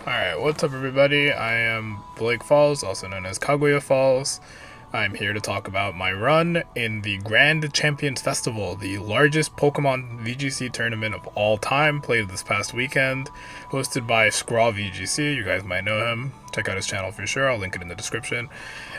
Alright, what's up everybody? I am Blake Falls, also known as Kaguya Falls. I'm here to talk about my run in the Grand Champions Festival, the largest Pokemon VGC tournament of all time, played this past weekend, hosted by Skraw VGC. You guys might know him. Check out his channel for sure, I'll link it in the description.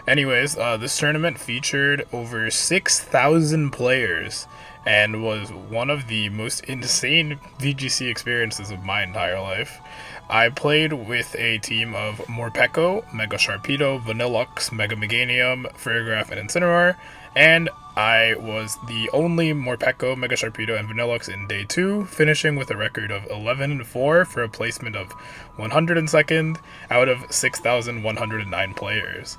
Anyways, this tournament featured over 6,000 players and was one of the most insane VGC experiences of my entire life. I played with a team of Morpeko, Mega Sharpedo, Vanilluxe, Mega Meganium, Farigiraf, and Incineroar, and I was the only Morpeko, Mega Sharpedo, and Vanilluxe in day 2, finishing with a record of 11-4 for a placement of 102nd out of 6,109 players.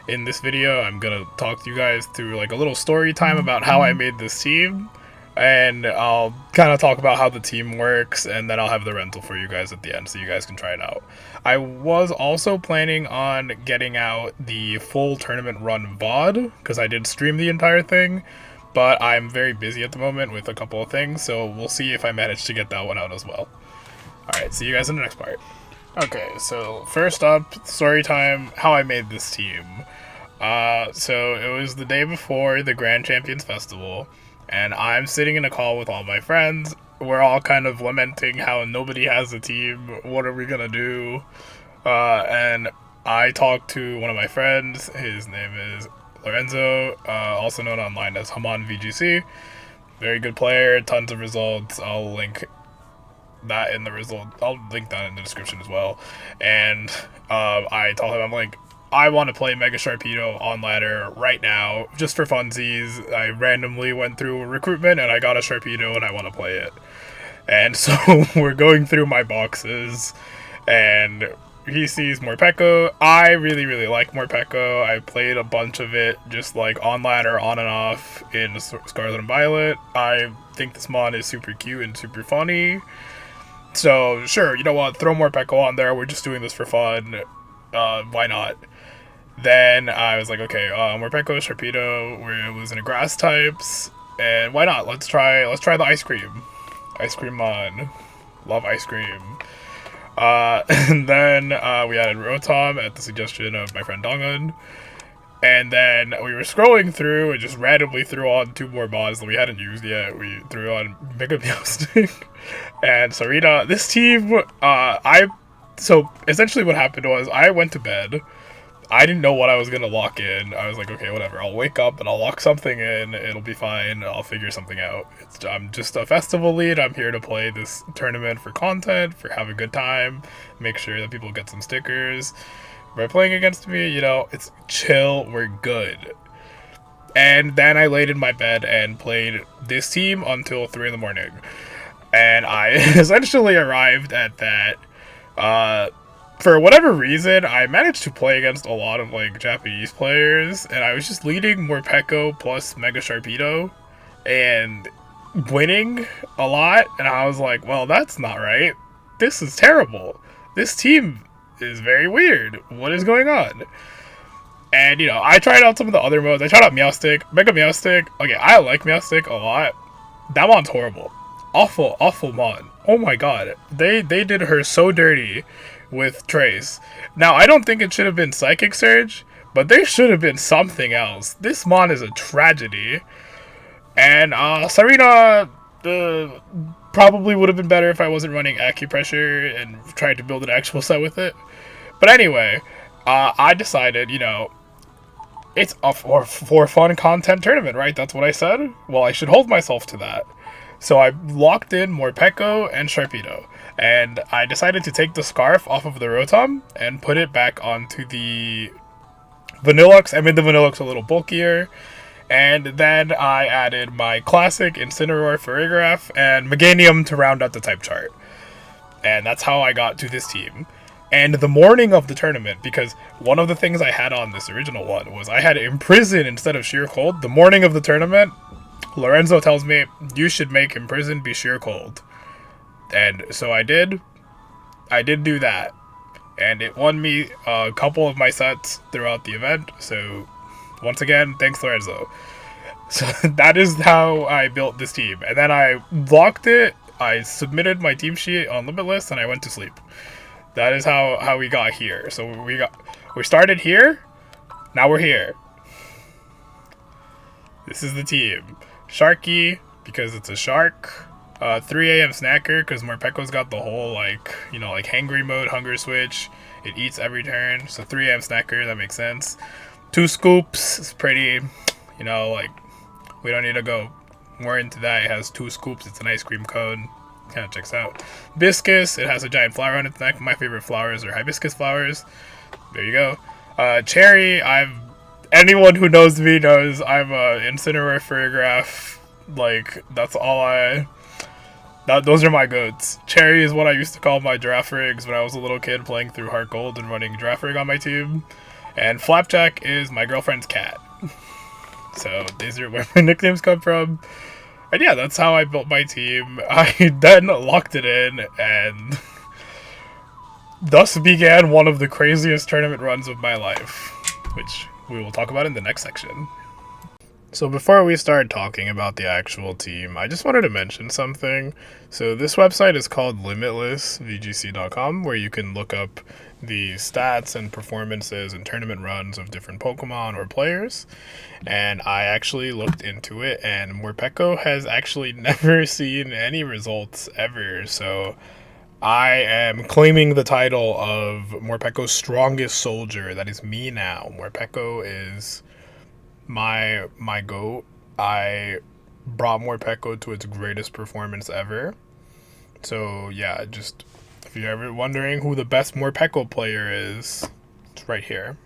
In this video, I'm gonna talk to you guys through like a little story time about how I made this team, and I'll kind of talk about how the team works, and then I'll have the rental for you guys at the end so you guys can try it out. I was also planning on getting out the full tournament run VOD, because I did stream the entire thing, but I'm very busy at the moment with a couple of things, so we'll see if I manage to get that one out as well. Alright, see you guys in the next part. Okay, so first up, story time, how I made this team. So it was the day before the Grand Champions Festival, and I'm sitting in a call with all my friends. We're all kind of lamenting how nobody has a team, what are we gonna do? And I talked to one of my friends, his name is Lorenzo, also known online as Haman VGC. Very good player, tons of results. I'll link that in the result. I'll link that in the description as well. And I told him, I'm like, I want to play Mega Sharpedo on ladder right now, just for funsies. I randomly went through a recruitment and I got a Sharpedo and I want to play it. And so we're going through my boxes and he sees Morpeko. I really like Morpeko. I played a bunch of it just like on ladder, on and off in Scarlet and Violet. I think this mon is super cute and super funny. So sure, you know what, throw Morpeko on there, we're just doing this for fun. Why not? Then I was like, okay, Morpeko, Sharpedo, we're losing to grass types, and why not? Let's try the ice cream. Ice cream mon. Love ice cream. And then we added Rotom at the suggestion of my friend Dongun. And then we were scrolling through and just randomly threw on 2 more mods that we hadn't used yet. We threw on Mega Meowstic and Sarina. This team, so essentially what happened was I went to bed. I didn't know what I was going to lock in. I was like, okay, whatever. I'll wake up and I'll lock something in. It'll be fine. I'll figure something out. I'm just a festival lead. I'm here to play this tournament for content, for have a good time, make sure that people get some stickers. By playing against me, you know, it's chill. We're good. And then I laid in my bed and played this team until 3 in the morning. And I essentially arrived at that. For whatever reason, I managed to play against a lot of like Japanese players, and I was just leading Morpeko plus Mega Sharpedo and winning a lot, and I was like, well, that's not right. This is terrible. This team is very weird. What is going on? And, you know, I tried out some of the other modes. I tried out Meowstic, Mega Meowstic. Okay, I like Meowstic a lot. That mon's horrible. Awful mon. Oh my god. They did her so dirty with Trace. Now, I don't think it should have been Psychic Surge, but there should have been something else. This mon is a tragedy. And Sarina probably would have been better if I wasn't running Acupressure and tried to build an actual set with it. But anyway, I decided, you know, it's a for fun content tournament, right? That's what I said. Well, I should hold myself to that. So I locked in Morpeko and Sharpedo, and I decided to take the scarf off of the Rotom and put it back onto the Vanilluxe. I made the Vanilluxe a little bulkier, and then I added my classic Incineroar, Farigiraf, and Meganium to round out the type chart. And that's how I got to this team. And the morning of the tournament, because one of the things I had on this original one was I had Imprison instead of Sheer Cold. The morning of the tournament, Lorenzo tells me, you should make Imprison be Sheer Cold. And so I did. I did do that. And it won me a couple of my sets throughout the event. So, once again, thanks Lorenzo. So that is how I built this team. And then I locked it, I submitted my team sheet on Limitless, and I went to sleep. That is how we got here. So we started here. Now we're here. This is the team. Sharky, because it's a shark. 3 a.m. snacker, because Morpeko's got the whole, like, you know, like hangry mode, hunger switch. It eats every turn. So 3 a.m. snacker, that makes sense. 2 scoops. It's pretty, you know, like, we don't need to go more into that. It has 2 scoops. It's an ice cream cone. Kind of checks out. Biscus, it has a giant flower on its neck. My favorite flowers are hibiscus flowers. There you go. Cherry, anyone who knows me knows I'm a Incineroar Furgraph. Like, that's all those are my goats. Cherry is what I used to call my Giraffe Rigs when I was a little kid playing through Heart Gold and running Giraffe Rig on my team. And Flapjack is my girlfriend's cat. So these are where my nicknames come from. And yeah, that's how I built my team. I then locked it in, and thus began one of the craziest tournament runs of my life, which we will talk about in the next section. So before we start talking about the actual team, I just wanted to mention something. So this website is called limitlessvgc.com, where you can look up the stats and performances and tournament runs of different Pokemon or players. And I actually looked into it, and Morpeko has actually never seen any results ever. So I am claiming the title of Morpeko's strongest soldier. That is me now. Morpeko is my goat. I brought Morpeko to its greatest performance ever. So yeah, just if you're ever wondering who the best Morpeko player is, it's right here.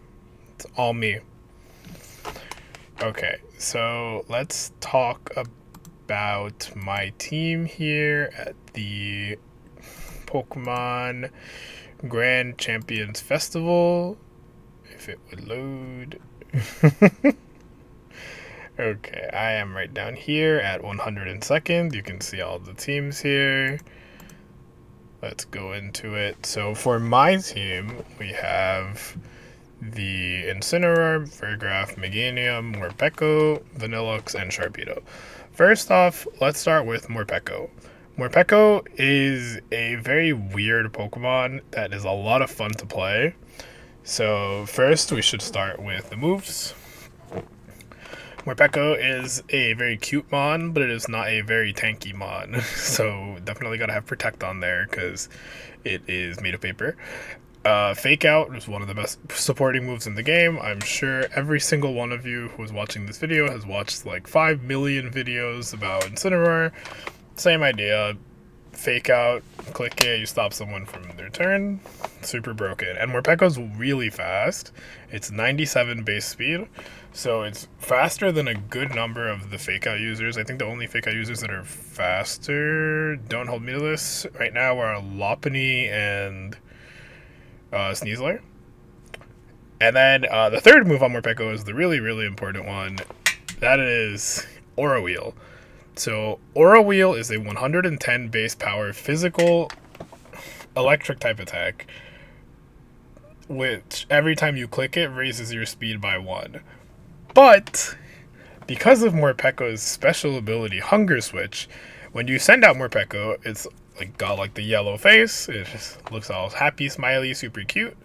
It's all me. Okay, so let's talk about my team here at the Pokemon Grand Champions Festival. If it would load. Okay, I am right down here at 102nd. You can see all the teams here. Let's go into it. So for my team, we have the Incineroar, Furgraph, Meganium, Morpeko, Vanilluxe, and Sharpedo. First off, let's start with Morpeko. Morpeko is a very weird Pokemon that is a lot of fun to play. So first, we should start with the moves. Morpeko is a very cute mon, but it is not a very tanky mon. So definitely gotta have Protect on there because it is made of paper. Fake Out is one of the best supporting moves in the game. I'm sure every single one of you who is watching this video has watched like 5 million videos about Incineroar. Same idea. Fake Out, click it, you stop someone from their turn. Super broken. And Morpeko's really fast. It's 97 base speed, so it's faster than a good number of the Fake Out users. I think the only Fake Out users that are faster, don't hold me to this, right now are Lopunny and Sneasler. And then the third move on Morpeko is the really, really important one. That is Aura Wheel. So Aura Wheel is a 110 base power physical electric type attack, which every time you click it raises your speed by 1. But because of Morpeko's special ability Hunger Switch, when you send out Morpeko, it's like got like the yellow face. It just looks all happy, smiley, super cute.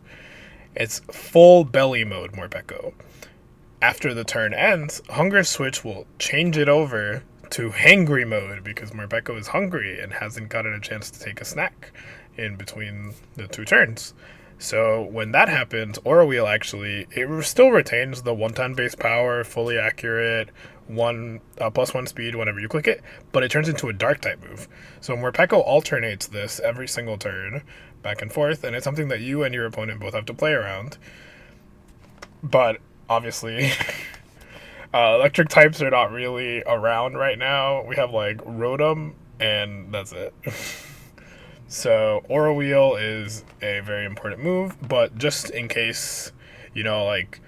It's full belly mode Morpeko. After the turn ends, Hunger Switch will change it over to hangry mode because Morpeko is hungry and hasn't gotten a chance to take a snack in between the 2 turns. So when that happens, Aura Wheel actually, it still retains the 110 base power, fully accurate, +1 speed whenever you click it, but it turns into a dark type move. So Morpeko alternates this every single turn, back and forth, and it's something that you and your opponent both have to play around. But obviously electric types are not really around right now. We have like Rotom, and that's it. So Aura Wheel is a very important move, but just in case, you know, like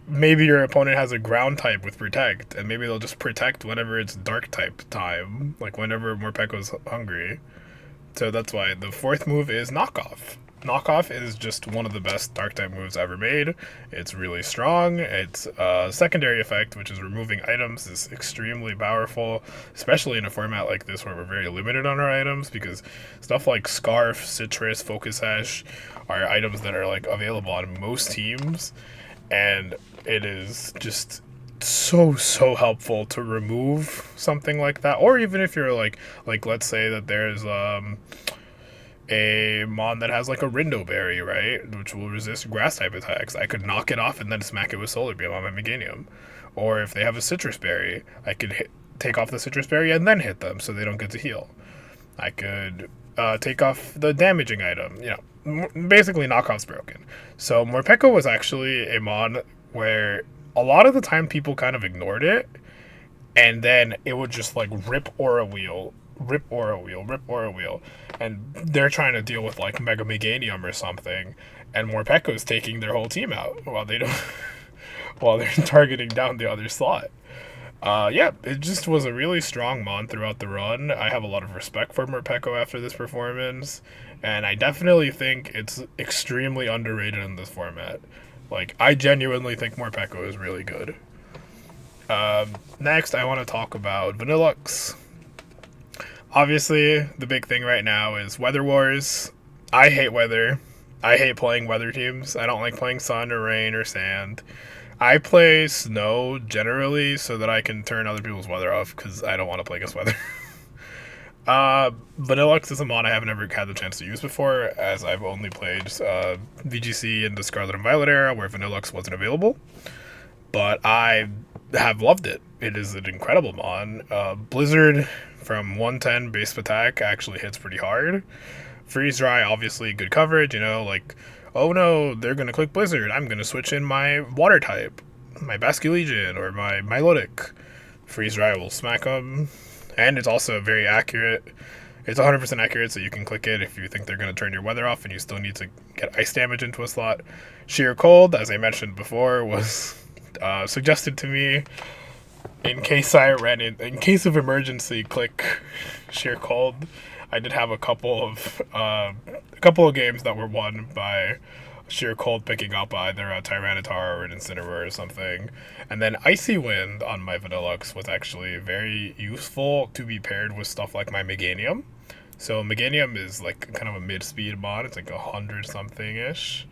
maybe your opponent has a ground type with Protect, and maybe they'll just Protect whenever it's dark type time, like whenever Morpeko's hungry. So that's why the 4th move is Knockoff. Knockoff is just one of the best dark type moves ever made. It's really strong. Its secondary effect, which is removing items, is extremely powerful, especially in a format like this where we're very limited on our items, because stuff like Scarf, Citrus, Focus Sash are items that are like available on most teams, and it is just so helpful to remove something like that. Or even if you're like let's say that there's a mon that has like a Rindo Berry, right, which will resist grass type attacks. I could knock it off and then smack it with Solar Beam on my Meganium. Or if they have a Citrus Berry, I could take off the Citrus Berry and then hit them so they don't get to heal. I could take off the damaging item. You know, basically knockoff's broken. So Morpeko was actually a mon where a lot of the time people kind of ignored it, and then it would just like rip Aura Wheel, and they're trying to deal with like Mega Meganium or something, and Morpeko's taking their whole team out while they don't, while they're targeting down the other slot. Yeah, it just was a really strong mon throughout the run. I have a lot of respect for Morpeko after this performance, and I definitely think it's extremely underrated in this format. Like, I genuinely think Morpeko is really good. Next, I want to talk about Vanilluxe. Obviously, the big thing right now is Weather Wars. I hate weather. I hate playing weather teams. I don't like playing sun or rain or sand. I play snow generally so that I can turn other people's weather off because I don't want to play against weather. Vanilluxe is a mon I haven't ever had the chance to use before, as I've only played VGC in the Scarlet and Violet era where Vanilluxe wasn't available. But I have loved it. It is an incredible mon. Blizzard from 110 base attack actually hits pretty hard. Freeze Dry, obviously good coverage, you know, like, oh no, they're going to click Blizzard. I'm going to switch in my water type, my Basculegion or my Milotic. Freeze Dry will smack them. And it's also very accurate. It's 100% accurate, so you can click it if you think they're going to turn your weather off and you still need to get ice damage into a slot. Sheer Cold, as I mentioned before, was suggested to me in case I ran in case of emergency, click Sheer Cold. I did have a couple of games that were won by Sheer Cold picking up either a Tyranitar or an Incineroar or something. And then Icy Wind on my Vanilluxe was actually very useful to be paired with stuff like my Meganium. So Meganium is like kind of a mid-speed mod. It's like 100-something-ish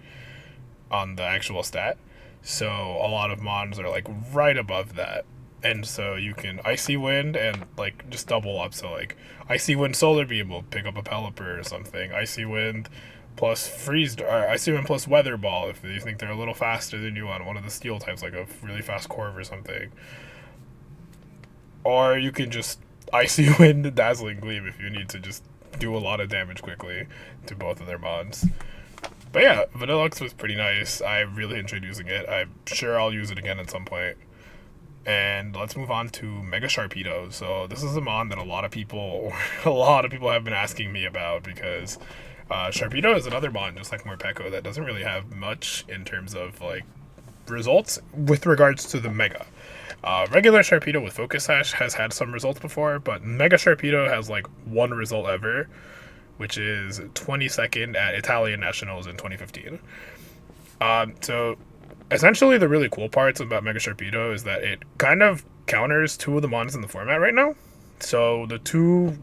on the actual stat. So a lot of mons are like right above that. And so you can Icy Wind and like just double up. So like Icy Wind Solar Beam will pick up a Pelipper or something. Icy Wind plus Icy Wind plus Weather Ball if you think they're a little faster than you on one of the steel types, like a really fast Corv or something. Or you can just Icy Wind Dazzling Gleam if you need to just do a lot of damage quickly to both of their mons. But yeah, Vanilluxe was pretty nice. I really enjoyed using it. I'm sure I'll use it again at some point. And let's move on to Mega Sharpedo. So this is a mon that a lot of people have been asking me about because Sharpedo is another mon just like Morpeko that doesn't really have much in terms of like results with regards to the Mega. Regular Sharpedo with Focus Sash has had some results before, but Mega Sharpedo has like one result ever, which is 22nd at Italian Nationals in 2015. So essentially the really cool parts about Mega Sharpedo is that it kind of counters two of the mons in the format right now. So the two of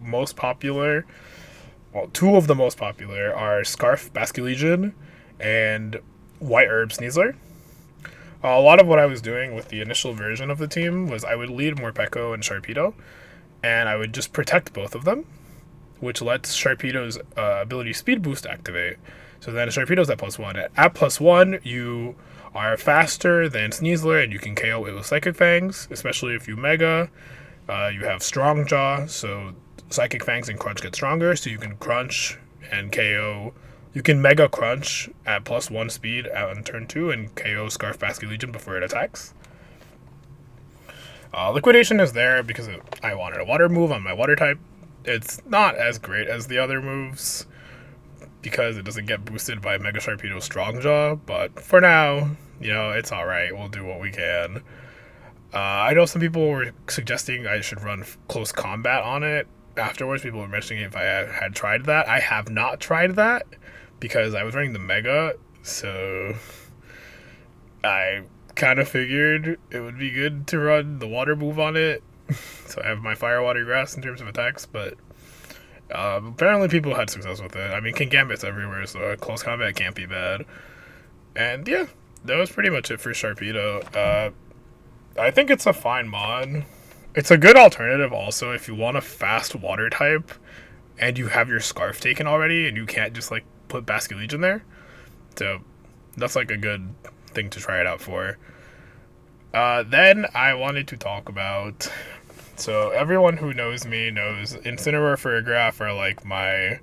the most popular are Scarf Basculegion and White Herb Sneasler. A lot of what I was doing with the initial version of the team was I would lead Morpeko and Sharpedo, and I would just protect both of them, which lets Sharpedo's ability Speed Boost activate. So then Sharpedo's at +1. At +1, you are faster than Sneasler, and you can KO it with Psychic Fangs, especially if you Mega. You have Strong Jaw, so Psychic Fangs and Crunch get stronger, so you can Crunch and KO. You can Mega Crunch at +1 speed on turn 2 and KO Scarf Basculegion before it attacks. Liquidation is there because I wanted a water move on my water type. It's not as great as the other moves because it doesn't get boosted by Mega Sharpedo's Strong Jaw, but for now, you know, it's alright. We'll do what we can. I know some people were suggesting I should run close combat on it. Afterwards, people were mentioning if I had tried that. I have not tried that because I was running the Mega, so I kind of figured it would be good to run the water move on it. So I have my fire, water, grass in terms of attacks, but apparently people had success with it. I mean, King Gambit's everywhere, so close combat can't be bad. And yeah, that was pretty much it for Sharpedo. I think it's a fine mod. It's a good alternative also if you want a fast water type and you have your Scarf taken already and you can't just like put Basculegion in there. So that's like a good thing to try it out for. Then I wanted to talk about. So everyone who knows me knows Incineroar, Farigiraf are like my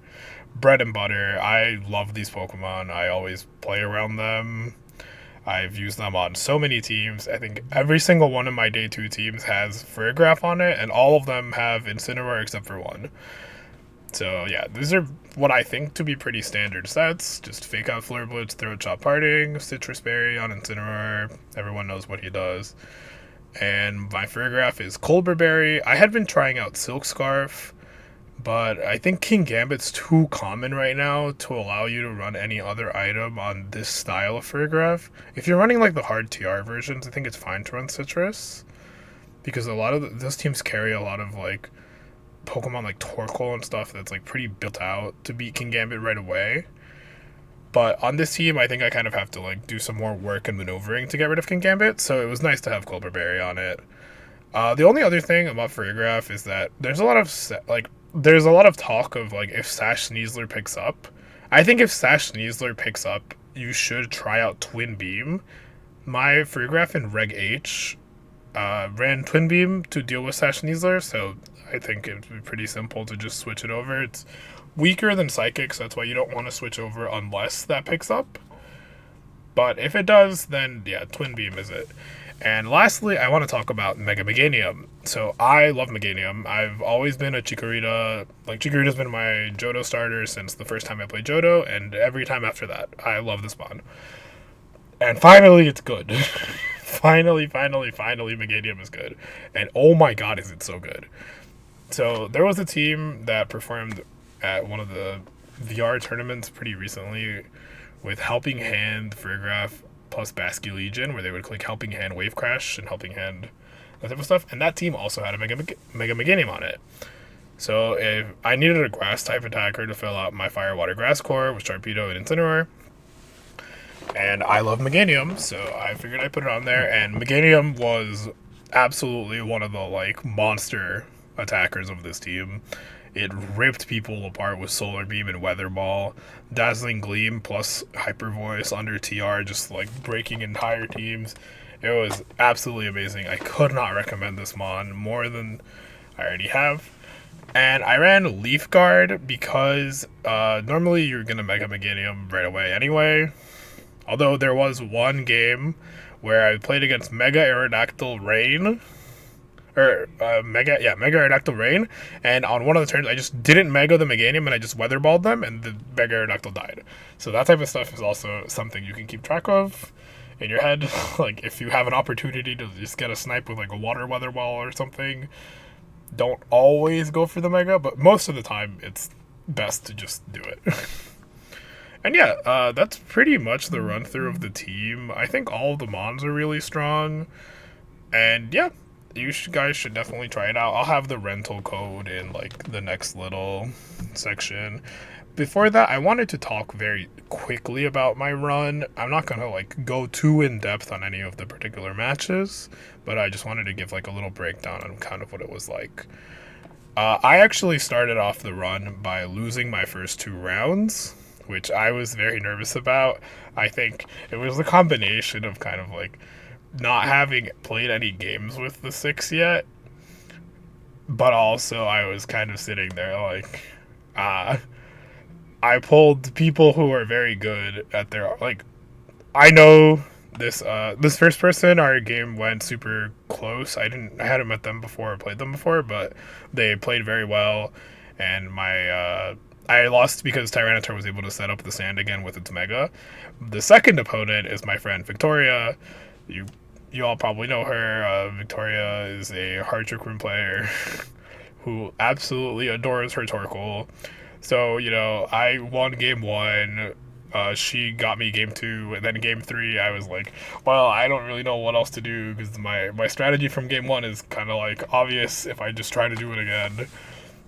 bread and butter. I love these Pokemon. I always play around them. I've used them on so many teams. I think every single one of my day 2 teams has Farigiraf on it, and all of them have Incineroar except for one. So yeah, these are what I think to be pretty standard sets. Just Fake Out Flare Blitz, Throat Chop Parting, Citrus Berry on Incineroar. Everyone knows what he does. And my Farigiraf is Colbur Berry. I had been trying out Silk Scarf, but I think King Gambit's too common right now to allow you to run any other item on this style of Farigiraf. If you're running like the hard TR versions, I think it's fine to run Citrus, because a lot of those teams carry a lot of like Pokemon like Torkoal and stuff that's like pretty built out to beat King Gambit right away. But on this team, I think I kind of have to like do some more work and maneuvering to get rid of King Gambit, so it was nice to have Colbur Berry on it. The only other thing about Farigiraf is that there's a lot of talk of like if Sash Sneasler picks up. I think if Sash Sneasler picks up, you should try out Twin Beam. My Farigiraf in Reg H ran Twin Beam to deal with Sash Sneasler, so I think it would be pretty simple to just switch it over. It's weaker than Psychic, so that's why you don't want to switch over unless that picks up. But if it does, then yeah, Twin Beam is it. And lastly, I want to talk about Mega Meganium. So I love Meganium. I've always been a Chikorita. Like, Chikorita's been my Johto starter since the first time I played Johto, and every time after that, I love this mod. And finally, it's good. finally, Meganium is good. And oh my god, is it so good. So there was a team that performed at one of the VR tournaments pretty recently with Helping Hand, Farigiraf, plus Basculegion, where they would click Helping Hand, Wave Crash, and Helping Hand, that type of stuff. And that team also had a Mega Meganium on it. So if I needed a Grass type attacker to fill out my Fire, Water, Grass core with Sharpedo and Incineroar, and I love Meganium, so I figured I'd put it on there. And Meganium was absolutely one of the like monster attackers of this team. It ripped people apart with Solar Beam and Weather Ball, Dazzling Gleam plus Hyper Voice under TR, just like breaking entire teams. It was absolutely amazing. I could not recommend this mod more than I already have. And I ran Leaf Guard because normally you're going to Mega Meganium right away anyway. Although there was one game where I played against Mega Aerodactyl Rain, Mega Aerodactyl Rain, and on one of the turns I just didn't Mega the Meganium and I just Weatherballed them and the Mega Aerodactyl died. So that type of stuff is also something you can keep track of in your head. Like if you have an opportunity to just get a snipe with like a water Weatherball or something, don't always go for the Mega, but most of the time it's best to just do it. And yeah, that's pretty much the run through of the team. I think all of the mons are really strong, and yeah, you guys should definitely try it out. I'll have the rental code in like the next little section. Before that, I wanted to talk very quickly about my run. I'm not gonna like go too in depth on any of the particular matches, but I just wanted to give like a little breakdown on kind of what it was like. I actually started off the run by losing my first 2 rounds, which I was very nervous about. I think it was a combination of kind of like not having played any games with the 6 yet, but also I was kind of sitting there like, I pulled people who are very good at their, like, I know this first person, our game went super close. I hadn't met them before or played them before, but they played very well, and I lost because Tyranitar was able to set up the sand again with its Mega. The second opponent is my friend Victoria. You all probably know her. Victoria is a Hard Trick Room player who absolutely adores her Torkoal. So, you know, I won game 1. she got me game 2, and then game 3 I was like, well, I don't really know what else to do because my strategy from game 1 is kind of like obvious if I just try to do it again.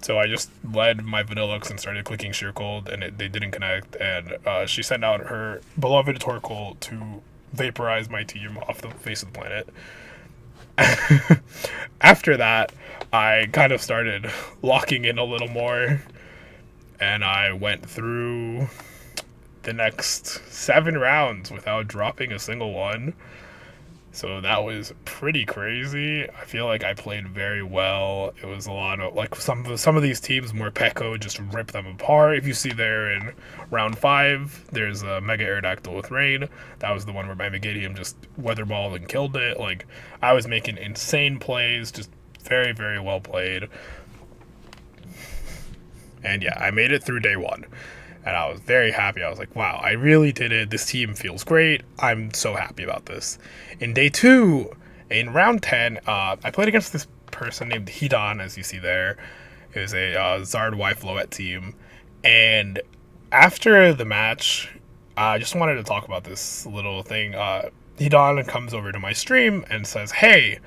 So I just led my Vanilluxe and started clicking Sheer Cold, and they didn't connect, and she sent out her beloved Torkoal to vaporize my team off the face of the planet. After that, I kind of started locking in a little more, and I went through the next 7 rounds without dropping a single one. So that was pretty crazy. I feel like I played very well. It was a lot of like some of these teams, Morpeko just ripped them apart. If you see there in round 5, there's a Mega Aerodactyl with Rain. That was the one where my Megadium just weatherballed and killed it. Like, I was making insane plays, just very, very well played. And yeah, I made it through day 1. And I was very happy. I was like, wow, I really did it. This team feels great. I'm so happy about this. In day 2, in round 10, I played against this person named Hidon, as you see there. It was a Zard Y Floette team. And after the match, I just wanted to talk about this little thing. Hidon comes over to my stream and says, hey,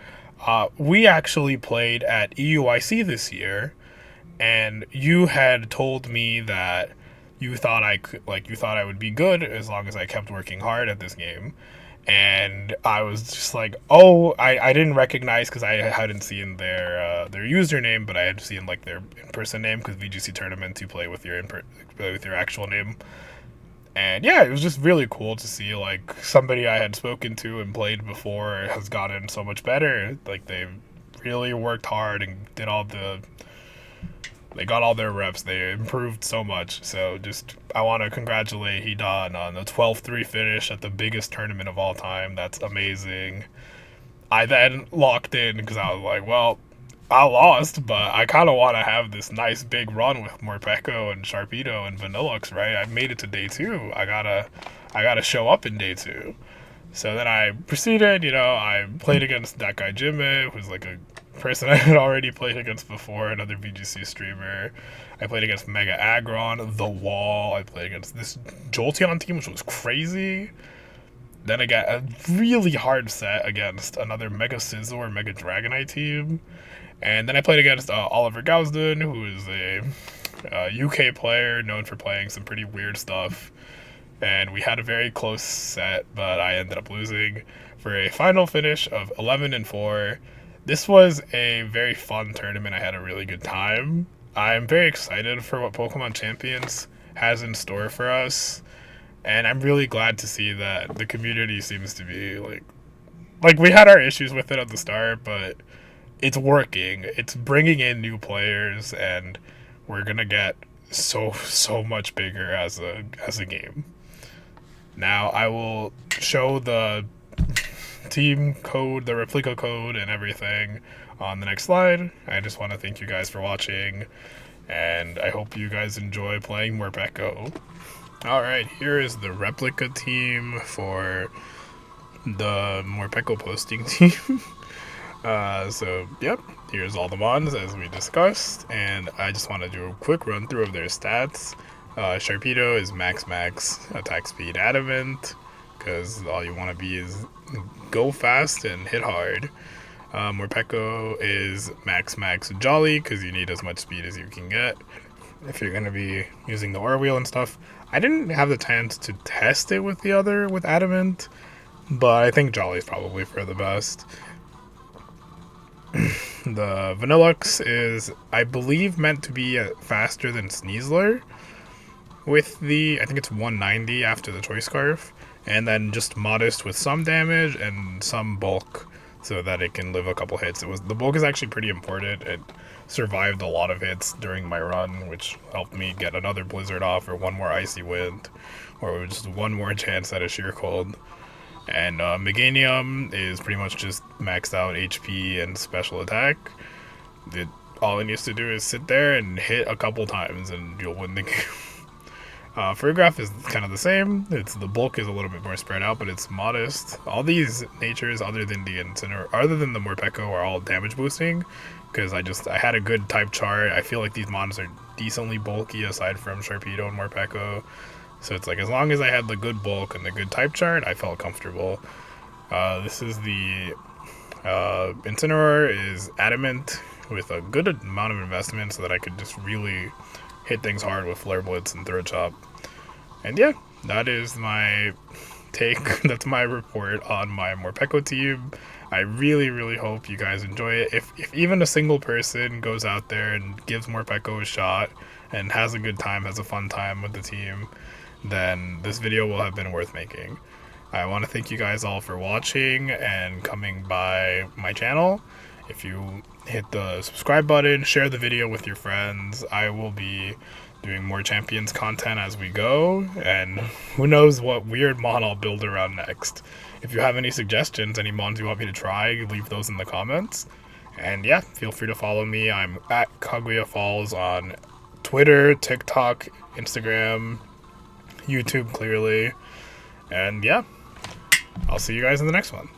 we actually played at EUIC this year. And you had told me that you thought I would be good as long as I kept working hard at this game. And I was just like, oh, I didn't recognize because I hadn't seen their username, but I had seen like their in-person name because VGC Tournament you play with your actual name. And yeah, it was just really cool to see like somebody I had spoken to and played before has gotten so much better. Like, they really worked hard and they got all their reps. They improved so much. So just, I want to congratulate Hidon on the 12-3 finish at the biggest tournament of all time. That's amazing. I then locked in because I was like, well, I lost, but I kind of want to have this nice big run with Morpeko and Sharpedo and Vanilluxe, right? I made it to day 2. I gotta show up in day 2. So then I proceeded, I played against that guy Jimmy, who's like a person I had already played against before, another VGC streamer. I played against Mega Aggron, The Wall. I played against this Jolteon team, which was crazy. Then I got a really hard set against another Mega Scizor or Mega Dragonite team. And then I played against Oliver Gausden, who is a UK player known for playing some pretty weird stuff. And we had a very close set, but I ended up losing for a final finish of 11-4. This was a very fun tournament. I had a really good time. I'm very excited for what Pokemon Champions has in store for us. And I'm really glad to see that the community seems to be like we had our issues with it at the start, but it's working. It's bringing in new players, and we're going to get so much bigger as a game. Now I will show the team code, the replica code, and everything on the next slide. I just want to thank you guys for watching, and I hope you guys enjoy playing Morpeko. Alright, here is the replica team for the Morpeko posting team. So, yep, here's all the mons as we discussed, and I just want to do a quick run through of their stats. Sharpedo is max attack speed adamant, because all you want to be is go fast and hit hard. Morpeko is max jolly, because you need as much speed as you can get if you're going to be using the aura wheel and stuff. I didn't have the chance to test it with adamant, but I think jolly is probably for the best. The Vanilluxe is, I believe, meant to be faster than Sneasler with I think it's 190 after the Choice Scarf, and then just modest with some damage and some bulk so that it can live a couple hits. The bulk is actually pretty important. It survived a lot of hits during my run, which helped me get another Blizzard off or one more Icy Wind, or just one more chance at a Sheer Cold. And Meganium is pretty much just maxed out HP and special attack. All it needs to do is sit there and hit a couple times and you'll win the game. Fergraph is kind of the same. The bulk is a little bit more spread out, but it's modest. All these natures, other than the Morpeko, are all damage boosting, because I had a good type chart. I feel like these mons are decently bulky aside from Sharpedo and Morpeko. So it's like, as long as I had the good bulk and the good type chart, I felt comfortable. This is the Incineroar is adamant with a good amount of investment so that I could just really hit things hard with Flare Blitz and Throat Chop. And yeah, that is my take. That's my report on my Morpeko team. I really hope you guys enjoy it. If even a single person goes out there and gives Morpeko a shot and has a good time, has a fun time with the team, then this video will have been worth making. I want to thank you guys all for watching and coming by my channel. If you hit the subscribe button, share the video with your friends. I will be doing more Champions content as we go, and who knows what weird mon I'll build around next. If you have any suggestions, any mons you want me to try, leave those in the comments. And yeah, feel free to follow me. I'm at Kaguya Falls on Twitter, TikTok, Instagram, YouTube clearly. And yeah, I'll see you guys in the next one.